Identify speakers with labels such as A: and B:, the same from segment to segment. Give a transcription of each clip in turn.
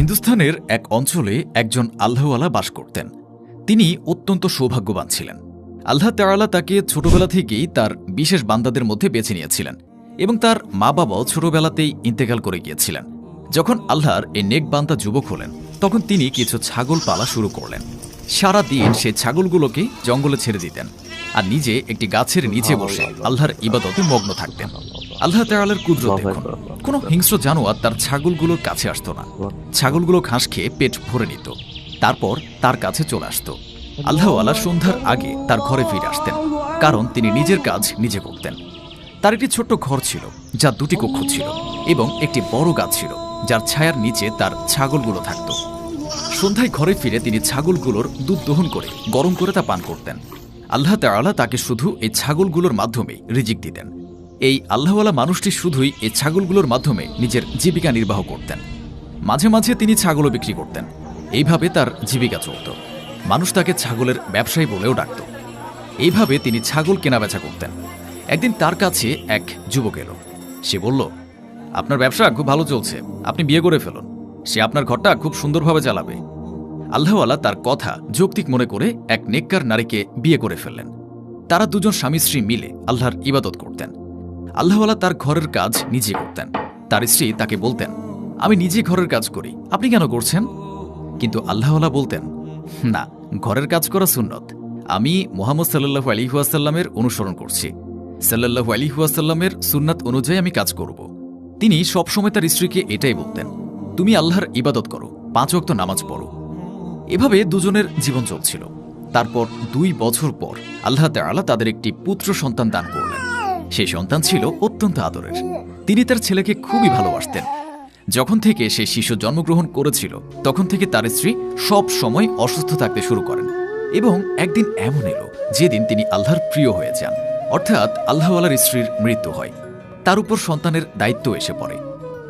A: হিন্দুস্তানের এক অঞ্চলে একজন আল্লাহওয়ালা বাস করতেন। তিনি অত্যন্ত সৌভাগ্যবান ছিলেন। আল্লাহ তাআলা তাকে ছোটবেলা থেকেই তার বিশেষ বান্দাদের মধ্যে বেছে নিয়েছিলেন এবং তার মা বাবাও ছোটবেলাতেই ইন্তেকাল করে গিয়েছিলেন। যখন আল্লাহর এই নেক বান্দা যুবক হলেন, তখন তিনি কিছু ছাগল পালা শুরু করলেন। সারা দিন সে ছাগলগুলোকে জঙ্গলে ছেড়ে দিতেন আর নিজে একটি গাছের নিচে বসে আল্লাহর ইবাদতে মগ্ন থাকতেন। আল্লাহ তাআলার কুদরত দেখুন, কোনো হিংস্র জানোয়ার তার ছাগলগুলোর কাছে আসতো না। ছাগলগুলো ঘাস খেয়ে পেট ভরে নিত, তারপর তার কাছে চলে আসতো। আল্লাহওয়ালা সন্ধ্যার আগে তার ঘরে ফিরে আসতেন, কারণ তিনি নিজের কাজ নিজে করতেন। তার একটি ছোট্ট ঘর ছিল, যা দুটি কক্ষ ছিল এবং একটি বড় গাছ ছিল, যার ছায়ার নিচে তার ছাগলগুলো থাকত। সন্ধ্যায় ঘরে ফিরে তিনি ছাগলগুলোর দুধ দহন করে গরম করে তা পান করতেন। আল্লাহ তাআলা তাকে শুধু এই ছাগলগুলোর মাধ্যমে রিজিক দিতেন। এই আল্লাহওয়ালা মানুষটি শুধুই এই ছাগলগুলোর মাধ্যমে নিজের জীবিকা নির্বাহ করতেন। মাঝে মাঝে তিনি ছাগলও বিক্রি করতেন। এইভাবে তার জীবিকা চলত। মানুষ তাকে ছাগলের ব্যবসায়ী বলেও ডাকত। এইভাবে তিনি ছাগল কেনাবেচা করতেন। একদিন তার কাছে এক যুবক এলো। সে বলল, আপনার ব্যবসা খুব ভালো চলছে, আপনি বিয়ে করে ফেলুন, সে আপনার ঘরটা খুব সুন্দরভাবে চালাবে। আল্লাহওয়ালা তার কথা যৌক্তিক মনে করে এক নেককার নারীকে বিয়ে করে ফেললেন। তারা দুজন স্বামী স্ত্রী মিলে আল্লাহর ইবাদত করতেন। আল্লাহওয়ালা তার ঘরের কাজ নিজে করতেন। তার স্ত্রী তাকে বলতেন, আমি নিজে ঘরের কাজ করি, আপনি কেন করছেন? কিন্তু আল্লাহওয়ালা বলতেন, না, ঘরের কাজ করা সুন্নত। আমি মুহাম্মদ সাল্লাল্লাহু আলাইহি ওয়াসাল্লামের অনুসরণ করছি। সাল্লাল্লাহু আলাইহি ওয়াসাল্লামের সুন্নাত অনুযায়ী আমি কাজ করব। তিনি সবসময় তার স্ত্রীকে এটাই বলতেন, তুমি আল্লাহর ইবাদত করো, 5 ওয়াক্ত নামাজ পড়ো। এভাবে দুজনের জীবন চলছিল। তারপর 2 বছর পর আল্লাহ তাআলা তাদের একটি পুত্র সন্তান দান করলেন। সেই সন্তান ছিল অত্যন্ত আদরের। তিনি তার ছেলেকে খুবই ভালোবাসতেন। যখন থেকে সে শিশু জন্মগ্রহণ করেছিল, তখন থেকে তার স্ত্রী সব সময় অসুস্থ থাকতে শুরু করেন এবং একদিন এমন এলো যেদিন তিনি আল্লাহর প্রিয় হয়ে যান, অর্থাৎ আল্লাহওয়ালার স্ত্রীর মৃত্যু হয়। তার উপর সন্তানের দায়িত্ব এসে পড়ে।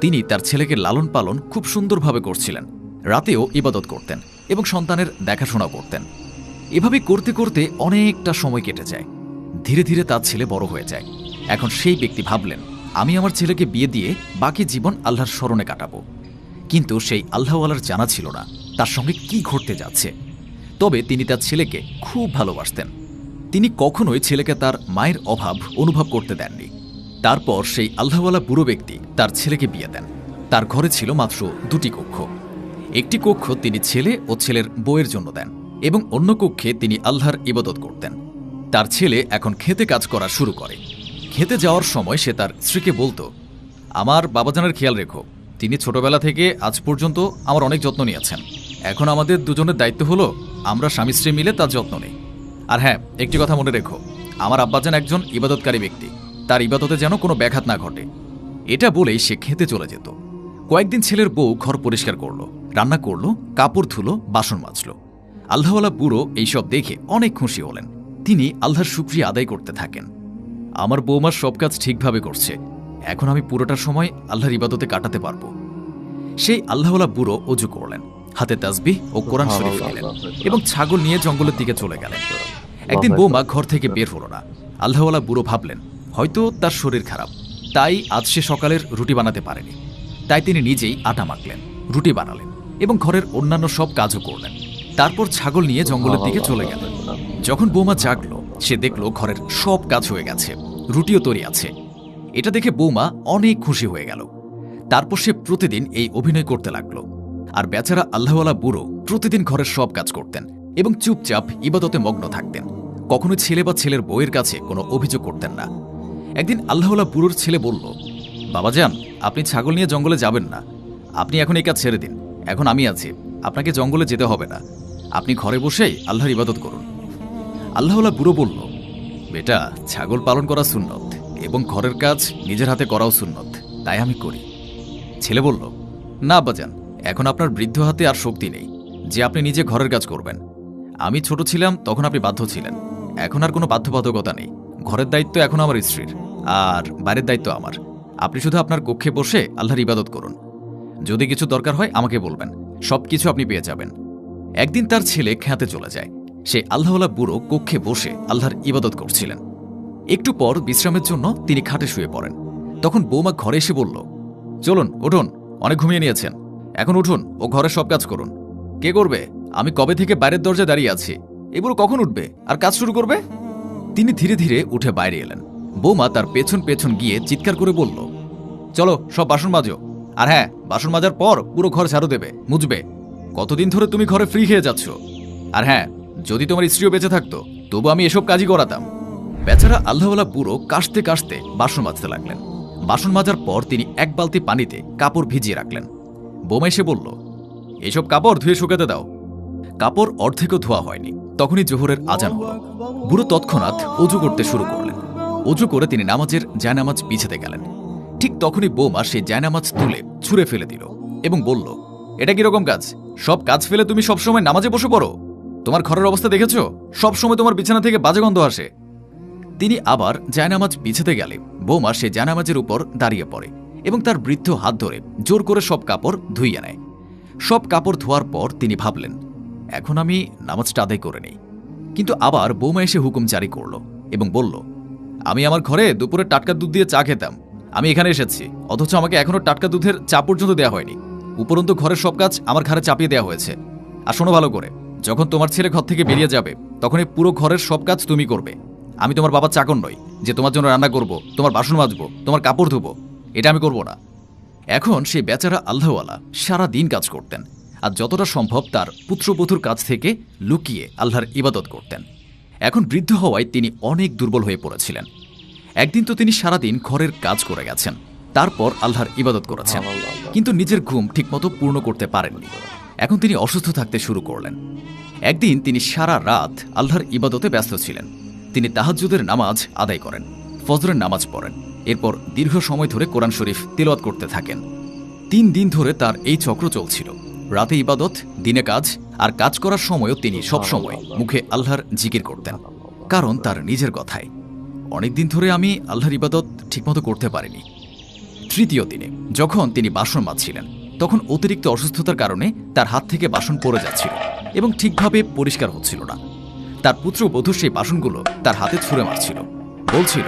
A: তিনি তার ছেলেকে লালন পালন খুব সুন্দরভাবে করছিলেন, রাতেও ইবাদত করতেন এবং সন্তানের দেখাশোনা করতেন। এভাবে করতে করতে অনেকটা সময় কেটে যায়। ধীরে ধীরে তার ছেলে বড় হয়ে যায়। এখন সেই ব্যক্তি ভাবলেন, আমি আমার ছেলেকে বিয়ে দিয়ে বাকি জীবন আল্লাহর স্মরণে কাটাবো। কিন্তু সেই আল্লাহওয়ালার জানা ছিল না তার সঙ্গে কি ঘটতে যাচ্ছে। তবে তিনি তার ছেলেকে খুব ভালোবাসতেন। তিনি কখনোই ছেলেকে তার মায়ের অভাব অনুভব করতে দেননি। তারপর সেই আল্লাহওয়ালা বুড়ো ব্যক্তি তার ছেলেকে বিয়ে দেন। তার ঘরে ছিল মাত্র 2টি কক্ষ। একটি কক্ষ তিনি ছেলে ও ছেলের বউয়ের জন্য দেন এবং অন্য কক্ষে তিনি আল্লাহর ইবাদত করতেন। তার ছেলে এখন খেতে কাজ করা শুরু করে। খেতে যাওয়ার সময় সে তার স্ত্রীকে বলতো, আমার বাবাজানের খেয়াল রেখো, তিনি ছোটবেলা থেকে আজ পর্যন্ত আমার অনেক যত্ন নিয়েছেন। এখন আমাদের দুজনের দায়িত্ব হলো আমরা স্বামী স্ত্রী মিলে তার যত্ন নেই। আর হ্যাঁ, একটি কথা মনে রেখো, আমার আব্বাজান একজন ইবাদতকারী ব্যক্তি, তার ইবাদতে যেন কোনো ব্যাঘাত না ঘটে। এটা বলেই সে খেতে চলে যেত। কয়েকদিন ছেলের বউ ঘর পরিষ্কার করলো, রান্না করলো, কাপড় ধুলো, বাসন মাজলো। আল্লাহওয়ালা বুড়ো এইসব দেখে অনেক খুশি হলেন। তিনি আল্লাহর শুকরিয়া আদায় করতে থাকেন। আমার বৌমার সব কাজ ঠিকভাবে করছে, এখন আমি পুরোটা সময় আল্লাহর ইবাদতে কাটাতে পারবো। সেই আল্লাহওয়ালা বুড়ো অজু করলেন, হাতে তাসবিহ ও কোরআন শরীফ নিলেন এবং ছাগল নিয়ে জঙ্গলের দিকে চলে গেলেন। একদিন বৌমা ঘর থেকে বের হলো না। আল্লাহওয়ালা বুড়ো ভাবলেন, হয়তো তার শরীর খারাপ, তাই আজ সে সকালের রুটি বানাতে পারেনি। তাই তিনি নিজেই আটা মাখলেন, রুটি বানালেন এবং ঘরের অন্যান্য সব কাজও করলেন। তারপর ছাগল নিয়ে জঙ্গলের দিকে চলে গেলেন। যখন বৌমা জাগলো, সে দেখল ঘরের সব কাজ হয়ে গেছে, রুটিও তৈরি আছে। এটা দেখে বৌমা অনেক খুশি হয়ে গেল। তারপর সে প্রতিদিন এই অভিনয় করতে লাগলো। আর বেচারা আল্লাহওয়ালা বুড়ো প্রতিদিন ঘরের সব কাজ করতেন এবং চুপচাপ ইবাদতে মগ্ন থাকতেন। কখনো ছেলে বা ছেলের বউয়ের কাছে কোনো অভিযোগ করতেন না। একদিন আল্লাহওয়ালা বুড়োর ছেলে বলল, বাবাজান, আপনি ছাগল নিয়ে জঙ্গলে যাবেন না, আপনি এখন এই কাজ ছেড়ে দিন। এখন আমি আছি, আপনাকে জঙ্গলে যেতে হবে না, আপনি ঘরে বসেই আল্লাহর ইবাদত করুন। আল্লাহওয়ালা বুড়ো বলল, বেটা, ছাগল পালন করা সুন্নত এবং ঘরের কাজ নিজের হাতে করাও সুন্নত, তাই আমি করি। ছেলে বলল, না আব্বাজান, এখন আপনার বৃদ্ধ হাতে আর শক্তি নেই যে আপনি নিজে ঘরের কাজ করবেন। আমি ছোট ছিলাম তখন আপনি বাধ্য ছিলেন, এখন আর কোনো বাধ্যবাধকতা নেই। ঘরের দায়িত্ব এখন আমার স্ত্রীর আর বাইরের দায়িত্ব আমার। আপনি শুধু আপনার কক্ষে বসে আল্লাহর ইবাদত করুন। যদি কিছু দরকার হয় আমাকে বলবেন, সব কিছু আপনি পেয়ে যাবেন। একদিন তার ছেলে খেতে চলে যায়। সে আল্লাহওয়ালা বুড়ো কক্ষে বসে আল্লাহর ইবাদত করছিলেন। একটু পর বিশ্রামের জন্য তিনি খাটে শুয়ে পড়েন। তখন বৌমা ঘরে এসে বলল, চলুন, উঠুন, অনেক ঘুমিয়ে নিয়েছেন, এখন উঠুন ও ঘরের সব কাজ করুন। কে করবে? আমি কবে থেকে বাইরের দরজায় দাঁড়িয়ে আছি, এগুলো কখন উঠবে আর কাজ শুরু করবে? তিনি ধীরে ধীরে উঠে বাইরে এলেন। বৌমা তার পেছন পেছন গিয়ে চিৎকার করে বলল, চলো সব বাসন মাজো, আর হ্যাঁ, বাসন মাজার পর পুরো ঘর ঝাড়ু দেবে, মুছবে। কতদিন ধরে তুমি ঘরে ফ্রি খেয়ে যাচ্ছ। আর হ্যাঁ, যদি তোমার স্ত্রীও বেঁচে থাকতো তবু আমি এসব কাজই করাতাম। বেচারা আল্লাহওয়ালা বুড়ো কাশতে কাশতে বাসন মাজতে লাগলেন। বাসন মাজার পর তিনি এক বালতি পানিতে কাপড় ভিজিয়ে রাখলেন। বৌমা এসে বলল, এইসব কাপড় ধুয়ে শুকাতে দাও। কাপড় অর্ধেকও ধোয়া হয়নি, তখনই জোহরের আজান হল। বুড়ো তৎক্ষণাৎ অজু করতে শুরু করলেন। অজু করে তিনি নামাজের জায়নামাজ বিছাতে গেলেন। ঠিক তখনই বৌমা সেই জায়নামাজ তুলে ছুঁড়ে ফেলে দিল এবং বলল, এটা কিরকম কাজ? সব কাজ ফেলে তুমি সবসময় নামাজে বসে পড়ো? তোমার ঘরের অবস্থা দেখেছ? সবসময় তোমার বিছানা থেকে বাজে গন্ধ আসে। তিনি আবার জায়নামাজ বিছাতে গেলে বৌমা সে জায়নামাজের উপর দাঁড়িয়ে পড়ে এবং তার বৃদ্ধ হাত ধরে জোর করে সব কাপড় ধুইয়ে নেয়। সব কাপড় ধোয়ার পর তিনি ভাবলেন, এখন আমি নামাজটা আদায় করে নেই। কিন্তু আবার বৌমা এসে হুকুম জারি করল এবং বলল, আমি আমার ঘরে দুপুরে টাটকা দুধ দিয়ে চা খেতাম, আমি এখানে এসেছি, অথচ আমাকে এখনো টাটকা দুধের চা পর্যন্ত দেওয়া হয়নি। উপরন্তু ঘরের সব কাজ আমার ঘাড়ে চাপিয়ে দেওয়া হয়েছে। আর শোনো ভালো করে, যখন তোমার ছেলে ঘর থেকে বেরিয়ে যাবে তখন এই পুরো ঘরের সব কাজ তুমি করবে। আমি তোমার বাবার চাকর নই যে তোমার জন্য রান্না করব, তোমার বাসন মাজবো, তোমার কাপড় ধুবো। এটা আমি করব না। এখন সেই বেচারা আল্লাহওয়ালা সারা দিন কাজ করতেন আর যতটা সম্ভব তার পুত্রবধূর কাছ থেকে লুকিয়ে আল্লাহর ইবাদত করতেন। এখন বৃদ্ধ হওয়ায় তিনি অনেক দুর্বল হয়ে পড়েছিলেন। একদিন তো তিনি সারাদিন ঘরের কাজ করে গেছেন, তারপর আল্লাহর ইবাদত করেছেন, কিন্তু নিজের ঘুম ঠিকমতো পূর্ণ করতে পারেননি। এখন তিনি অসুস্থ থাকতে শুরু করলেন। একদিন তিনি সারা রাত আল্লাহর ইবাদতে ব্যস্ত ছিলেন। তিনি তাহাজ্জুদের নামাজ আদায় করেন, ফজরের নামাজ পড়েন, এরপর দীর্ঘ সময় ধরে কোরআন শরীফ তিলাওয়াত করতে থাকেন। 3 দিন ধরে তার এই চক্র চলছিল। রাতে ইবাদত, দিনে কাজ, আর কাজ করার সময়ও তিনি সবসময় মুখে আল্লাহর জিকির করতেন, কারণ তার নিজের কথায়, অনেকদিন ধরে আমি আল্লাহর ইবাদত ঠিকমতো করতে পারিনি। 3য় দিনে যখন তিনি বাসন মাজছিলেন তখন অতিরিক্ত অসুস্থতার কারণে তার হাত থেকে বাসন পড়ে যাচ্ছিল এবং ঠিকভাবে পরিষ্কার হচ্ছিল না। তার পুত্রবধূ সেই বাসনগুলো তার হাতে ছুঁড়ে মারছিল, বলছিল,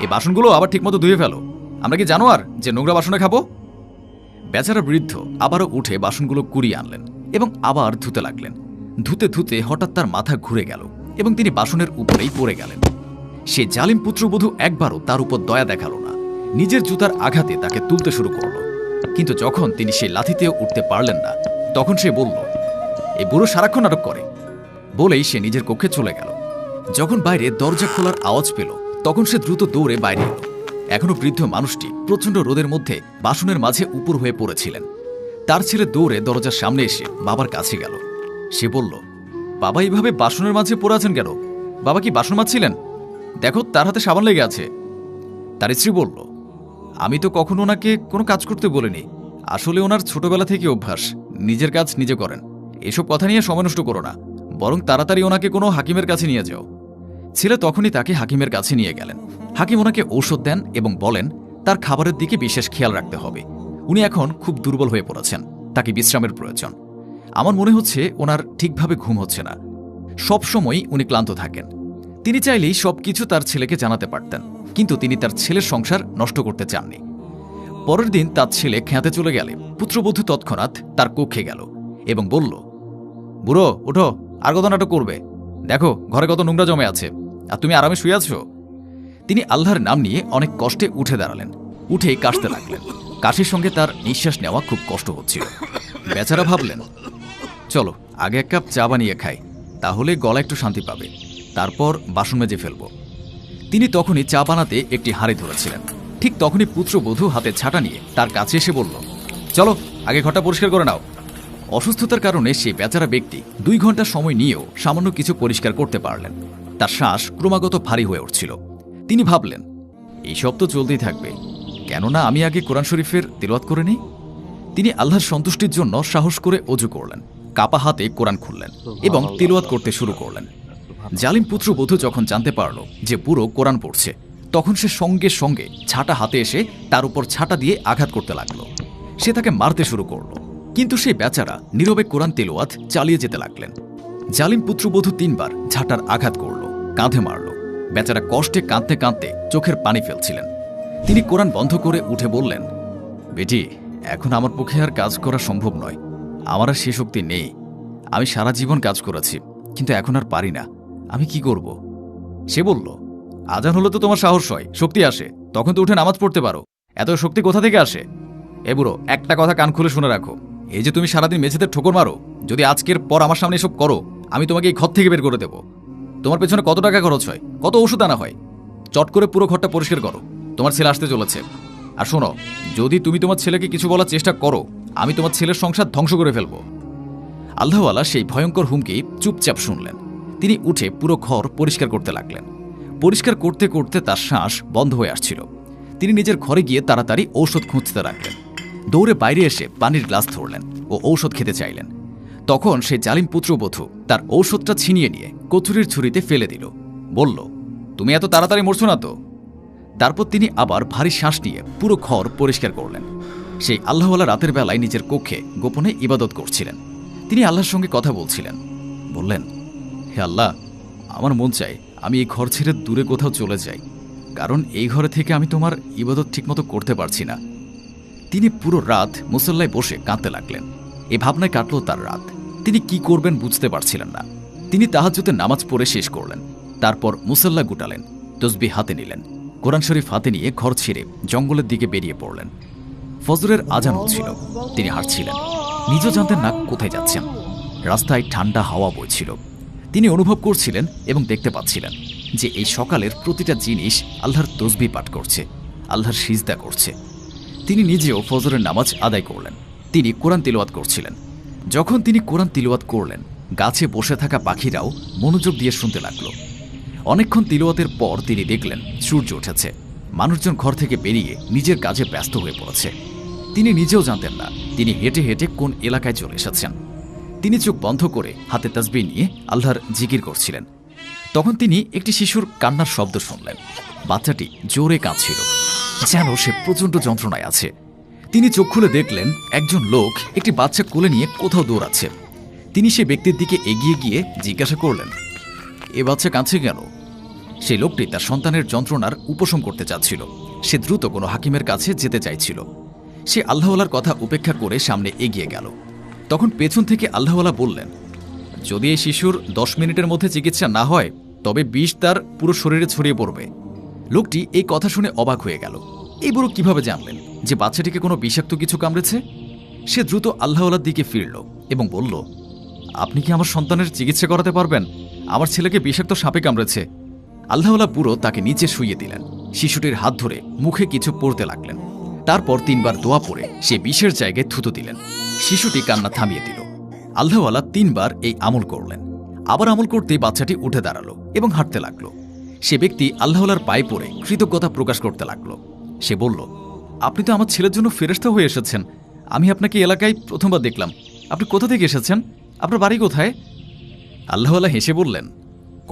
A: এই বাসনগুলো আবার ঠিকমতো ধুয়ে ফেলো, আমরা কি জানো আর যে নোংরা বাসনে খাবো? বেচারা বৃদ্ধ আবারও উঠে বাসনগুলো কুড়িয়ে আনলেন এবং আবার ধুতে লাগলেন। ধুতে ধুতে হঠাৎ তার মাথা ঘুরে গেল এবং তিনি বাসনের উপরেই পড়ে গেলেন। সে জালিম পুত্রবধূ একবারও তার উপর দয়া দেখালো না, নিজের জুতার আঘাতে তাকে তুলতে শুরু করল। কিন্তু যখন তিনি সেই লাথিতেও উঠতে পারলেন না, তখন সে বলল, এই বুড়ো সারাক্ষণ নাটক করে, বলেই সে নিজের কক্ষে চলে গেল। যখন বাইরে দরজা খোলার আওয়াজ পেল তখন সে দ্রুত দৌড়ে বাইরে এলো। এখনো বৃদ্ধ মানুষটি প্রচণ্ড রোদের মধ্যে বাসনের মাঝে উপর হয়ে পড়েছিলেন। তার ছেলে দৌড়ে দরজার সামনে এসে বাবার কাছে গেল। সে বলল, বাবা এইভাবে বাসনের মাঝে পড়ে আছেন কেন? বাবা কি বাসন মাজছিলেন? দেখো তার হাতে সাবান লেগে আছে। তার স্ত্রী বলল, আমি তো কখনো ওনাকে কোনো কাজ করতে বলিনি, আসলে ওনার ছোটবেলা থেকে অভ্যাস, নিজের কাজ নিজে করেন। এসব কথা নিয়ে সময় নষ্ট করো না, বরং তাড়াতাড়ি ওনাকে কোনো হাকিমের কাছে নিয়ে যাও। ছেলে তখনই তাকে হাকিমের কাছে নিয়ে গেলেন। হাকিম ওনাকে ঔষধ দেন এবং বলেন তার খাবারের দিকে বিশেষ খেয়াল রাখতে হবে। উনি এখন খুব দুর্বল হয়ে পড়েছেন, তাকে বিশ্রামের প্রয়োজন। আমার মনে হচ্ছে ওনার ঠিকভাবে ঘুম হচ্ছে না, সবসময়ই উনি ক্লান্ত থাকেন। তিনি চাইলেই সবকিছু তার ছেলেকে জানাতে পারতেন, কিন্তু তিনি তার ছেলের সংসার নষ্ট করতে চাননি। পরের দিন তার ছেলে খেয়াতে চলে গেলে পুত্রবধূ তৎক্ষণাৎ তার কক্ষে গেল এবং বলল, বুড়ো ওঠো, আর কত নাটক করবে? দেখো ঘরে কত নোংরা জমে আছে, আর তুমি আরামে শুয়ে আছো। তিনি আল্লাহর নাম নিয়ে অনেক কষ্টে উঠে দাঁড়ালেন, উঠে কাশতে লাগলেন। কাশির সঙ্গে তার নিঃশ্বাস নেওয়া খুব কষ্ট হচ্ছিল। বেচারা ভাবলেন, চলো আগে 1 কাপ চা বানিয়ে খাই, তাহলে গলা একটু শান্তি পাবে, তারপর বাসন মেজে ফেলব। তিনি তখনই চা বানাতে একটি হাঁড়ি ধরেছিলেন। ঠিক তখনই পুত্রবধূ হাতে ছাটা নিয়ে তার কাছে এসে বলল, চলো আগে ঘরটা পরিষ্কার করে নাও। অসুস্থতার কারণে সেই বেচারা ব্যক্তি 2 ঘন্টা সময় নিয়েও সামান্য কিছু পরিষ্কার করতে পারলেন। তার শ্বাস ক্রমাগত ভারী হয়ে উঠছিল। তিনি ভাবলেন, এইসব তো চলতেই থাকবে, কেননা আমি আগে কোরআন শরীফের তিলাওয়াত করে নিই। তিনি আল্লাহর সন্তুষ্টির জন্য সাহস করে অজু করলেন, কাপা হাতে কোরআন খুললেন এবং তিলাওয়াত করতে শুরু করলেন। জালিম পুত্রবধূ যখন জানতে পারল যে বুড়ো কোরআন পড়ছে, তখন সে সঙ্গে সঙ্গে ছাটা হাতে এসে তার উপর ছাটা দিয়ে আঘাত করতে লাগল। সে তাকে মারতে শুরু করল, কিন্তু সেই বেচারা নীরবে কোরআন তিলাওয়াত চালিয়ে যেতে লাগলেন। জালিম পুত্রবধূ 3 বার ঝাঁটার আঘাত করল, কাঁধে মারল। বেচারা কষ্টে কাঁদতে কাঁদতে চোখের পানি ফেলছিলেন। তিনি কোরআন বন্ধ করে উঠে বললেন, বেটি এখন আমার পক্ষে আর কাজ করা সম্ভব নয়। আমার আর সে শক্তি নেই। আমি সারা জীবন কাজ করেছি, কিন্তু এখন আর পারি না। আমি কি করব? সে বলল, আজান হলে তো তোমার সাহস হয়, শক্তি আসে, তখন তো উঠে নামাজ পড়তে পারো। এত শক্তি কোথা থেকে আসে? এ বুড়ো, একটা কথা কান খুলে শুনে রাখো। এই যে তুমি সারাদিন মেঝেতে ঠোকর মারো, যদি আজকের পর আমার সামনে এসব করো, আমি তোমাকে এই ঘর থেকে বের করে দেব। তোমার পেছনে কত টাকা খরচ হয়, কত ওষুধ আনা হয়। চট করে পুরো ঘরটা পরিষ্কার করো, তোমার ছেলে আসতে চলেছে। আর শোনো, যদি তুমি তোমার ছেলেকে কিছু বলার চেষ্টা করো, আমি তোমার ছেলের সংসার ধ্বংস করে ফেলবো। আল্লাহওয়ালা সেই ভয়ঙ্কর হুমকি চুপচাপ শুনলেন। তিনি উঠে পুরো ঘর পরিষ্কার করতে লাগলেন। পরিষ্কার করতে করতে তার শ্বাস বন্ধ হয়ে আসছিল। তিনি নিজের ঘরে গিয়ে তাড়াতাড়ি ঔষধ খুঁজতে লাগলেন। দৌড়ে বাইরে এসে পানির গ্লাস ধরলেন ও ঔষধ খেতে চাইলেন। তখন সেই জালিম পুত্রবধূ তার ঔষধটা ছিনিয়ে নিয়ে কচুরির ছুরিতে ফেলে দিল। বলল, তুমি এত তাড়াতাড়ি মরছো না তো? তারপর তিনি আবার ভারী শ্বাস নিয়ে পুরো ঘর পরিষ্কার করলেন। সেই আল্লাহওয়ালা রাতের বেলায় নিজের কক্ষে গোপনে ইবাদত করছিলেন। তিনি আল্লাহর সঙ্গে কথা বলছিলেন। বললেন, হে আল্লাহ, আমার মন চাই আমি এই ঘর ছেড়ে দূরে কোথাও চলে যাই, কারণ এই ঘরে থেকে আমি তোমার ইবাদত ঠিকমতো করতে পারছি না। তিনি পুরো রাত মুসল্লায় বসে কাঁদতে লাগলেন। এ ভাবনায় কাটল তার রাত। তিনি কি করবেন বুঝতে পারছিলেন না। তিনি তাহাজ্জুদের নামাজ পড়ে শেষ করলেন। তারপর মুসল্লা গুটালেন, তসবিহ হাতে নিলেন, কোরআন শরীফ হাতে নিয়ে ঘর ছেড়ে জঙ্গলের দিকে বেরিয়ে পড়লেন। ফজরের আজান হচ্ছিল। তিনি হাঁটছিলেন, নিজেও জানতেন না কোথায় যাচ্ছেন। রাস্তায় ঠান্ডা হাওয়া বইছিল। তিনি অনুভব করছিলেন এবং দেখতে পাচ্ছিলেন যে এই সকালের প্রতিটা জিনিস আল্লাহর তসবিহ পাঠ করছে, আল্লাহর সিজদা করছে। তিনি নিজেও ফজরের নামাজ আদায় করলেন। তিনি কোরআন তিলাওয়াত করছিলেন। যখন তিনি কোরআন তিলাওয়াত করলেন, গাছে বসে থাকা পাখিরাও মনোযোগ দিয়ে শুনতে লাগল। অনেকক্ষণ তিলাওয়াতের পর তিনি দেখলেন সূর্য উঠেছে। মানুষজন ঘর থেকে বেরিয়ে নিজের কাজে ব্যস্ত হয়ে পড়েছে। তিনি নিজেও জানতেন না তিনি হেঁটে হেঁটে কোন এলাকায় চলে এসেছেন। তিনি চোখ বন্ধ করে হাতে তাসবিহ নিয়ে আল্লাহর জিকির করছিলেন। তখন তিনি একটি শিশুর কান্নার শব্দ শুনলেন। বাচ্চাটি জোরে কাঁদছিল, যেন সে প্রচণ্ড যন্ত্রণায় আছে। তিনি চোখ খুলে দেখলেন একজন লোক একটি বাচ্চা কোলে নিয়ে কোথাও দৌড়াচ্ছে। তিনি সে ব্যক্তির দিকে এগিয়ে গিয়ে জিজ্ঞাসা করলেন, এ বাচ্চা কাঁদছে কেন? সেই লোকটি তার সন্তানের যন্ত্রণার উপশম করতে চাচ্ছিল। সে দ্রুত কোনো হাকিমের কাছে যেতে চাইছিল। সে আল্লাহওয়ালার কথা উপেক্ষা করে সামনে এগিয়ে গেল। তখন পেছন থেকে আল্লাহওয়ালা বললেন, যদি এই শিশুর 10 মিনিটের মধ্যে চিকিৎসা না হয়, তবে বিষ তার পুরো শরীরে ছড়িয়ে পড়বে। লোকটি এই কথা শুনে অবাক হয়ে গেল। এই বুড়ো কিভাবে জানলেন যে বাচ্চাটিকে কোনো বিষাক্ত কিছু কামড়েছে? সে দ্রুত আল্লাহওয়ালার দিকে ফিরল এবং বলল, আপনি কি আমার সন্তানের চিকিৎসা করাতে পারবেন? আমার ছেলেকে বিষাক্ত সাপে কামড়েছে। আল্লাহওয়ালা বুড়ো তাকে নিচে শুইয়ে দিলেন। শিশুটির হাত ধরে মুখে কিছু পড়তে লাগলেন। তারপর 3 বার দোয়া পড়ে সে বিষের জায়গায় থুতু দিলেন। শিশুটি কান্না থামিয়ে দিল। আল্লাহওয়ালা 3 বার এই আমল করলেন। আবার আমল করতেই বাচ্চাটি উঠে দাঁড়ালো এবং হাঁটতে লাগলো। সে ব্যক্তি আল্লাহওয়ালার পায়ে পড়ে কৃতজ্ঞতা প্রকাশ করতে লাগলো। সে বলল, আপনি তো আমার ছেলের জন্য ফেরেশতা হয়ে এসেছেন। আমি আপনাকে এলাকায় প্রথমবার দেখলাম। আপনি কোথা থেকে এসেছেন? আপনার বাড়ি কোথায়? আল্লাহওয়ালা হেসে বললেন,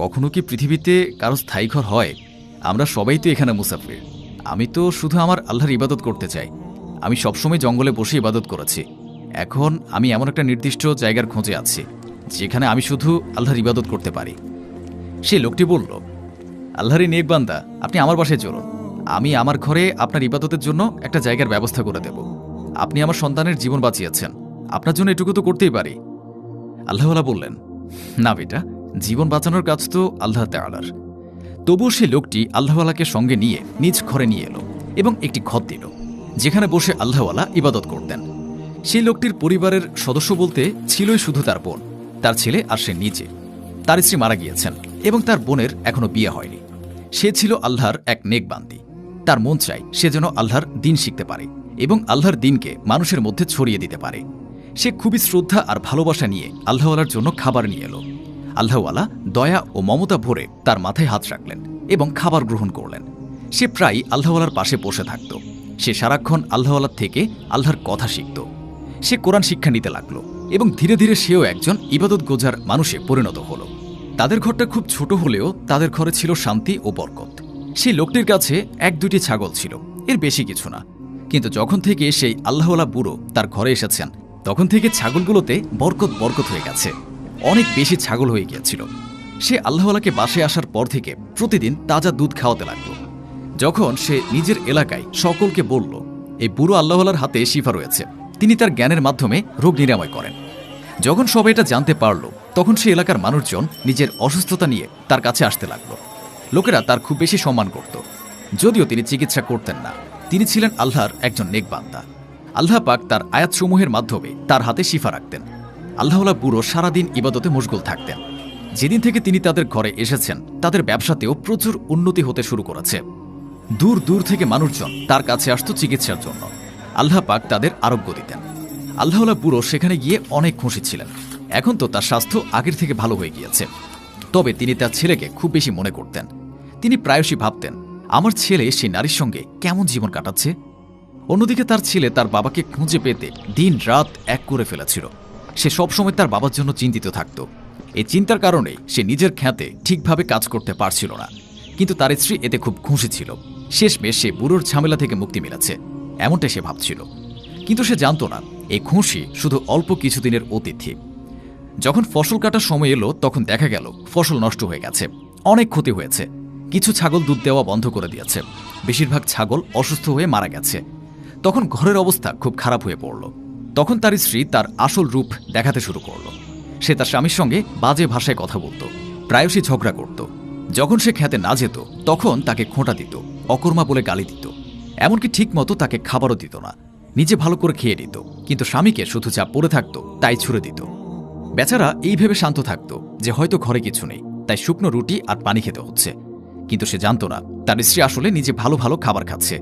A: কখনো কি পৃথিবীতে কারো স্থায়ী ঘর হয়? আমরা সবাই তো এখানে মুসাফির। আমি তো শুধু আমার আল্লাহর ইবাদত করতে চাই। আমি সবসময় জঙ্গলে বসে ইবাদত করেছি। এখন আমি এমন একটা নির্দিষ্ট জায়গার খোঁজে আছি যেখানে আমি শুধু আল্লাহর ইবাদত করতে পারি। সেই লোকটি বলল, আল্লাহরই নেক বান্দা, আপনি আমার বাসায় চলুন। আমি আমার ঘরে আপনার ইবাদতের জন্য একটা জায়গার ব্যবস্থা করে দেব। আপনি আমার সন্তানের জীবন বাঁচিয়েছেন, আপনার জন্য এটুকু তো করতেই পারি। আল্লাহওয়ালা বললেন, না বেটা, জীবন বাঁচানোর কাজ তো আল্লাহ তাআলার। তবুও সেই লোকটি আল্লাহওয়ালাকে সঙ্গে নিয়ে নিজ ঘরে নিয়ে এলো এবং একটি ঘর দিল, যেখানে বসে আল্লাহওয়ালা ইবাদত করতেন। সেই লোকটির পরিবারের সদস্য বলতে ছিলই শুধু তার বোন, তার ছেলে আর সে নিজে। তার স্ত্রী মারা গিয়েছেন এবং তার বোনের এখনো বিয়ে হয়নি। সে ছিল আল্লাহর এক নেক বান্দি। তার মন চাই সে যেন আল্লাহর দিন শিখতে পারে এবং আল্লাহর দিনকে মানুষের মধ্যে ছড়িয়ে দিতে পারে। সে খুবই শ্রদ্ধা আর ভালোবাসা নিয়ে আল্লাহওয়ালার জন্য খাবার নিয়ে এলো। আল্লাহওয়ালা দয়া ও মমতা ভরে তার মাথায় হাত রাখলেন এবং খাবার গ্রহণ করলেন। সে প্রায় আল্লাহওয়ালার পাশে বসে থাকত। সে সারাক্ষণ আল্লাহওয়ালার থেকে আল্লাহর কথা শিখত। সে কোরআন শিক্ষা নিতে লাগলো এবং ধীরে ধীরে সেও একজন ইবাদত গোজার মানুষে পরিণত হলো। তাদের ঘরটা খুব ছোট হলেও তাদের ঘরে ছিল শান্তি ও বরকত। সেই লোকটির কাছে 1-2টি ছাগল ছিল, এর বেশি কিছু না। কিন্তু যখন থেকে সেই আল্লাহওয়ালা বুড়ো তার ঘরে এসেছেন, তখন থেকে ছাগলগুলোতে বরকত বরকত হয়ে গেছে। অনেক বেশি ছাগল হয়ে গিয়েছিল। সে আল্লাহওয়ালাকে বাসায় আসার পর থেকে প্রতিদিন তাজা দুধ খাওয়াতে লাগলো। যখন সে নিজের এলাকায় সকলকে বলল, এই বুড়ো আল্লাহওয়ালার হাতে শিফা রয়েছে, তিনি তার জ্ঞানের মাধ্যমে রোগ নিরাময় করেন। যখন সবাই এটা জানতে পারল, তখন সে এলাকার মানুষজন নিজের অসুস্থতা নিয়ে তার কাছে আসতে লাগলো। লোকেরা তার খুব বেশি সম্মান করত, যদিও তিনি চিকিৎসা করতেন না। তিনি ছিলেন আল্লাহর একজন নেক বান্দা। আল্লাহ পাক তার আয়াতসমূহের মাধ্যমে তার হাতে শিফা রাখতেন। আল্লাহওয়ালা বুড়ো সারাদিন ইবাদতে মশগুল থাকতেন। যেদিন থেকে তিনি তাদের ঘরে এসেছেন, তাদের ব্যবসাতেও প্রচুর উন্নতি হতে শুরু করেছে। দূর দূর থেকে মানুষজন তার কাছে আসত চিকিৎসার জন্য। আল্লাহ পাক তাদের আরোগ্য দিতেন। আল্লাহওয়ালা বুড়ো সেখানে গিয়ে অনেক খুশি ছিলেন। এখন তো তার স্বাস্থ্য আগের থেকে ভালো হয়ে গিয়েছে। তবে তিনি তার ছেলেকে খুব বেশি মনে করতেন। তিনি প্রায়শই ভাবতেন, আমার ছেলে সেই নারীর সঙ্গে কেমন জীবন কাটাচ্ছে। অন্যদিকে তার ছেলে তার বাবাকে খুঁজে পেতে দিন রাত এক করে ফেলেছিল। সে সবসময় তার বাবার জন্য চিন্তিত থাকত। এই চিন্তার কারণেই সে নিজের খ্যাতে ঠিকভাবে কাজ করতে পারছিল না। কিন্তু তার স্ত্রী এতে খুব খুশি ছিল। শেষমেশ সে বুড়োর ঝামেলা থেকে মুক্তি মিলেছে, এমনটাই সে ভাবছিল। কিন্তু সে জানত না, এই খুশি শুধু অল্প কিছুদিনের অতিথি। যখন ফসল কাটার সময় এলো, তখন দেখা গেল ফসল নষ্ট হয়ে গেছে, অনেক ক্ষতি হয়েছে। কিছু ছাগল দুধ দেওয়া বন্ধ করে দিয়েছে, বেশিরভাগ ছাগল অসুস্থ হয়ে মারা গেছে। তখন ঘরের অবস্থা খুব খারাপ হয়ে পড়ল। তখন তার স্ত্রী তার আসল রূপ দেখাতে শুরু করল। সে তার স্বামীর সঙ্গে বাজে ভাষায় কথা বলত, প্রায়শই ঝগড়া করত। যখন সে খেতে না যেত, তখন তাকে খোঁটা দিত, অকর্মা বলে গালি দিত। এমনকি ঠিকমতো তাকে খাবারও দিত না। নিজে ভালো করে খেয়ে নিত, কিন্তু স্বামীকে শুধু যা পড়ে থাকত তাই ছুড়ে দিত। বেচারা এই ভেবে শান্ত থাকত যে হয়তো ঘরে কিছু নেই, তাই শুকনো রুটি আর পানি খেতে হচ্ছে। কিন্তু সে জানত না, তার স্ত্রী আসলে নিজে ভালো ভালো খাবার খাচ্ছে।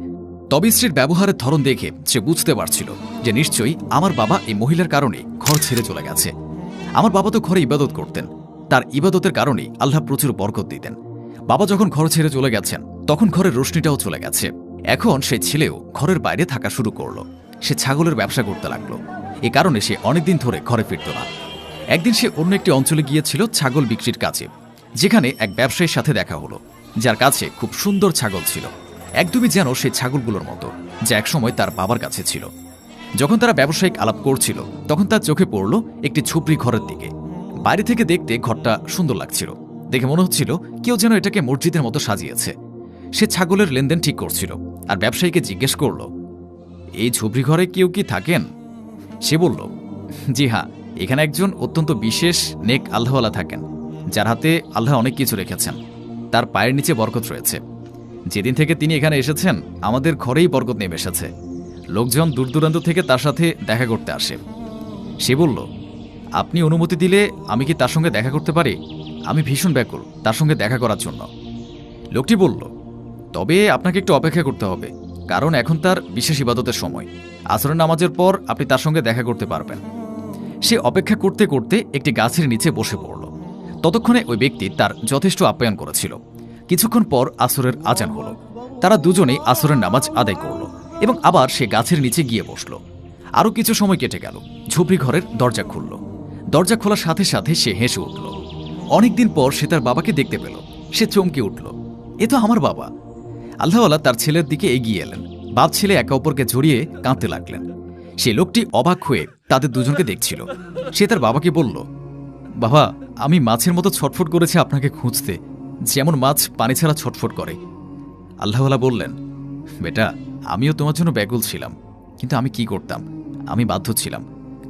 A: তবে স্ত্রীর ব্যবহারের ধরন দেখে সে বুঝতে পারছিল যে নিশ্চয়ই আমার বাবা এই মহিলার কারণে ঘর ছেড়ে চলে গেছে। আমার বাবা তো ঘরে ইবাদত করতেন, তার ইবাদতের কারণেই আল্লাহ প্রচুর বরকত দিতেন। বাবা যখন ঘর ছেড়ে চলে গেছেন, তখন ঘরের রোশনিটাও চলে গেছে। এখন সে ছেলেও ঘরের বাইরে থাকা শুরু করলো। সে ছাগলের ব্যবসা করতে লাগলো। এ কারণে সে অনেকদিন ধরে ঘরে ফিরত না। একদিন সে অন্য একটি অঞ্চলে গিয়েছিল ছাগল বিক্রির কাজে, যেখানে এক ব্যবসায়ীর সাথে দেখা হলো, যার কাছে খুব সুন্দর ছাগল ছিল, একদমই যেন সেই ছাগলগুলোর মতো যা একসময় তার বাবার কাছে ছিল। যখন তারা ব্যবসায়িক আলাপ করছিল, তখন তার চোখে পড়ল একটি ঝুপড়ি ঘরের দিকে। বাইরে থেকে দেখতে ঘরটা সুন্দর লাগছিল, দেখে মনে হচ্ছিল কেউ যেন এটাকে মসজিদের মতো সাজিয়েছে। সে ছাগলের লেনদেন ঠিক করছিল আর ব্যবসায়ীকে জিজ্ঞেস করল, এই ঝুপড়ি ঘরে কেউ কি থাকেন? সে বলল, জি হ্যাঁ, এখানে একজন অত্যন্ত বিশেষ নেক আল্লাহওয়ালা থাকেন, যার হাতে আল্লাহ অনেক কিছু রেখেছেন। তার পায়ের নিচে বরকত রয়েছে। যেদিন থেকে তিনি এখানে এসেছেন, আমাদের ঘরেই বরকত নেমে এসেছে। লোকজন দূর দূরান্ত থেকে তার সাথে দেখা করতে আসে। সে বলল, আপনি অনুমতি দিলে আমি কি তার সঙ্গে দেখা করতে পারি? আমি ভীষণ ব্যাকুল তার সঙ্গে দেখা করার জন্য। লোকটি বলল, তবে আপনাকে একটু অপেক্ষা করতে হবে, কারণ এখন তার বিশেষ ইবাদতের সময়। আসরের নামাজের পর আপনি তার সঙ্গে দেখা করতে পারবেন। সে অপেক্ষা করতে করতে একটি গাছের নিচে বসে পড়ল। ততক্ষণে ওই ব্যক্তি তার যথেষ্ট আপ্যায়ন করেছিল। কিছুক্ষণ পর আসরের আজান হলো। তারা দুজনেই আসরের নামাজ আদায় করল এবং আবার সে গাছের নিচে গিয়ে বসল। আরও কিছু সময় কেটে গেল। ঝুপড়ি ঘরের দরজা খুলল। দরজা খোলার সাথে সাথে সে হেসে উঠল। অনেকদিন পর সে তার বাবাকে দেখতে পেল। সে চমকে উঠল, এ তো আমার বাবা। আল্লাহওয়ালা তার ছেলের দিকে এগিয়ে এলেন। বাপ ছেলে একে অপরকে জড়িয়ে কাঁদতে লাগলেন। সে লোকটি অবাক হয়ে তাদের দুজনকে দেখছিল। সে তার বাবাকে বলল, বাবা, আমি মাছের মতো ছটফট করেছি আপনাকে খুঁজতে, যেমন মাছ পানি ছাড়া ছটফট করে। আল্লাহওয়ালা বললেন, বেটা, আমিও তোমার জন্য ব্যাকুল ছিলাম, কিন্তু আমি কি করতাম? আমি বাধ্য ছিলাম,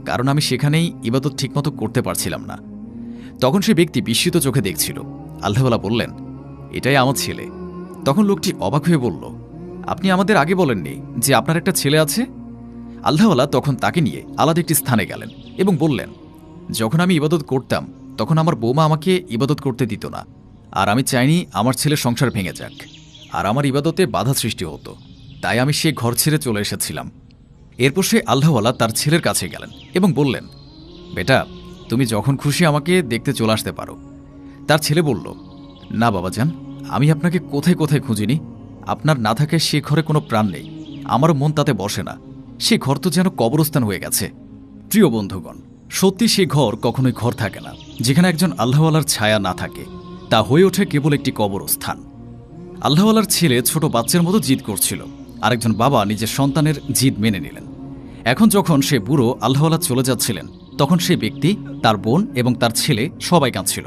A: কারণ আমি সেখানেই ইবাদত ঠিকমতো করতে পারছিলাম না। তখন সে ব্যক্তি বিস্মিত চোখে দেখছিল। আল্লাহওয়ালা বললেন, এটাই আমার ছেলে। তখন লোকটি অবাক হয়ে বলল, আপনি আমাদের আগে বলেননি যে আপনার একটা ছেলে আছে? আল্লাহওয়ালা তখন তাকে নিয়ে আলাদা একটি স্থানে গেলেন এবং বললেন, যখন আমি ইবাদত করতাম, তখন আমার বৌমা আমাকে ইবাদত করতে দিত না, আর আমি চাইনি আমার ছেলের সংসার ভেঙে যাক, আর আমার ইবাদতে বাধা সৃষ্টি হতো, তাই আমি সে ঘর ছেড়ে চলে এসেছিলাম। এরপর সে আল্লাহওয়ালা তার ছেলের কাছে গেলেন এবং বললেন, বেটা, তুমি যখন খুশি আমাকে দেখতে চলে আসতে পারো। তার ছেলে বলল, না বাবাজান, আমি আপনাকে কোথায় কোথায় খুঁজিনি। আপনার না থাকে সে ঘরে কোনো প্রাণ নেই, আমারও মন তাতে বসে না। সে ঘর তো যেন কবরস্থান হয়ে গেছে। প্রিয় বন্ধুগণ, সত্যি সে ঘর কখনোই ঘর থাকে না। যেখানে একজন আল্লাহওয়ালার ছায়া না থাকে, তা হয়ে ওঠে কেবল একটি কবরস্থান। আল্লাহওয়ালার ছেলে ছোট বাচ্চার মতো জিদ করছিল। আরেকজন বাবা নিজের সন্তানের জিদ মেনে নিলেন। এখন যখন সে বুড়ো আল্লাহওয়ালা চলে যাচ্ছিলেন, তখন সে ব্যক্তি, তার বোন এবং তার ছেলে সবাই কাঁদছিল,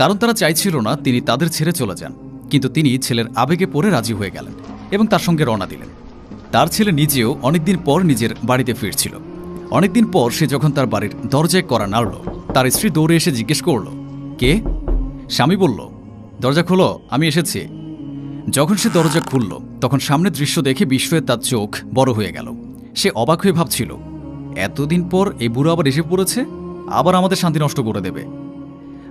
A: কারণ তারা চাইছিল না তিনি তাদের ছেড়ে চলে যান। কিন্তু তিনি ছেলের আবেগে পড়ে রাজি হয়ে গেলেন এবং তার সঙ্গে রওনা দিলেন। তার ছেলে নিজেও অনেকদিন পর নিজের বাড়িতে ফিরছিল। অনেকদিন পর সে যখন তার বাড়ির দরজায় কড়া নাড়ল, তার স্ত্রী দৌড়ে এসে জিজ্ঞেস করল, কে? স্বামী বলল, দরজা খোলো, আমি এসেছি। যখন সে দরজা খুলল তখন সামনের দৃশ্য দেখে বিস্ময়ে তার চোখ বড় হয়ে গেল। সে অবাক হয়ে ভাবছিল, এতদিন পর এই বুড়ো আবার এসে পড়েছে, আবার আমাদের শান্তি নষ্ট করে দেবে।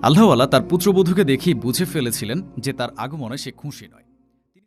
A: আল্লাহওয়ালা তার পুত্রবধূকে দেখেই বুঝে ফেলেছিলেন যে তার আগমনে সে খুশি নয়।